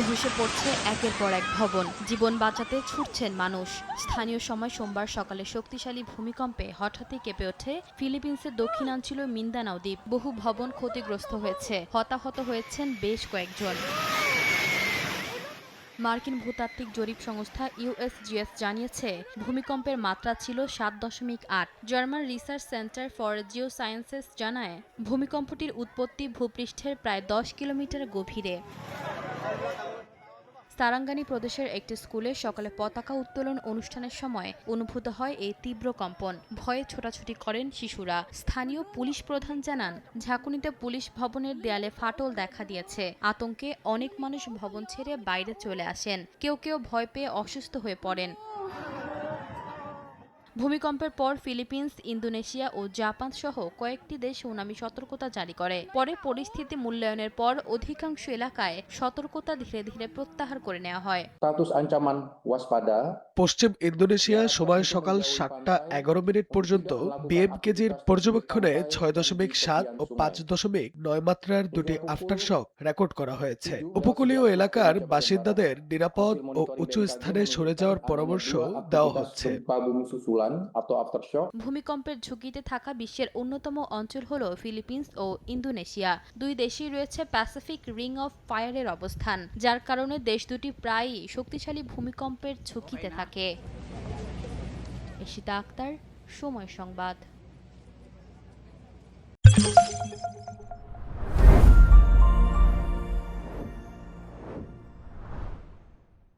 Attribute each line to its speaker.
Speaker 1: ধসে পড়ছে একের পর এক ভবন, জীবন বাঁচাতে ছুটছেন মানুষ। স্থানীয় সময় সোমবার সকালে শক্তিশালী ভূমিকম্পে হঠাৎই কেঁপে ওঠে ফিলিপিন্সের দক্ষিণাঞ্চল মিন্দানাও দ্বীপ। বহু ভবন ক্ষতিগ্রস্ত হয়েছে, হতাহত হয়েছেন বেশ কয়েকজন। মার্কিন ভূতাত্ত্বিক জরিপ সংস্থা ইউএসজিএস জানিয়েছে ভূমিকম্পের মাত্রা ছিল 7.8। German research centre for geosciences জানায় ভূমিকম্পটির উৎপত্তি ভূপৃষ্ঠের প্রায় 10 কিলোমিটার গভীরে। সারাঙ্গানি প্রদেশের একটি স্কুলে সকালে পতাকা উত্তোলন অনুষ্ঠানের সময় অনুভূত হয় এই তীব্র কম্পন। ভয়ে ছোটাছুটি করেন শিশুরা। স্থানীয় পুলিশ প্রধান জানান, ঝাঁকুনিতে পুলিশ ভবনের দেয়ালে ফাটল দেখা দিয়েছে। আতঙ্কে অনেক মানুষ ভবন ছেড়ে বাইরে চলে আসেন। কেউ কেউ ভয় পেয়ে অসুস্থ হয়ে পড়েন। ভূমিকম্পের পর ফিলিপিন্স, ইন্দোনেশিয়া ও জাপান সহ কয়েকটি দেশ সুনামি সতর্কতা জারি করে। পরে পরিস্থিতি মূল্যায়নের পর অধিকাংশ এলাকায় সতর্কতা ধীরে ধীরে প্রত্যাহার করে নেওয়া হয়।
Speaker 2: পশ্চিম ইন্দোনেশিয়া সময় সকাল 7টা 11 মিনিট পর্যন্ত বিএমকেজির পর্যবেক্ষণে 6.7 ও 5.9 মাত্রার দুটি আফটারশক রেকর্ড করা হয়েছে। উপকূলীয় এলাকার বাসিন্দাদের নিরাপদ ও উঁচু স্থানে সরে যাওয়ার পরামর্শ দেওয়া হচ্ছে।
Speaker 1: ভূমিকম্পের ঝুঁকিতে থাকা বিশ্বের অন্যতম অঞ্চল হল ফিলিপিন্স ও ইন্দোনেশিয়া। দুই দেশেই রয়েছে প্যাসিফিক রিং অফ ফায়ারের অবস্থান, যার কারণে দেশ দুটি প্রায়ই শক্তিশালী ভূমিকম্পের ঝুঁকিতে থাকে। এশিতা আক্তার, সময় সংবাদ।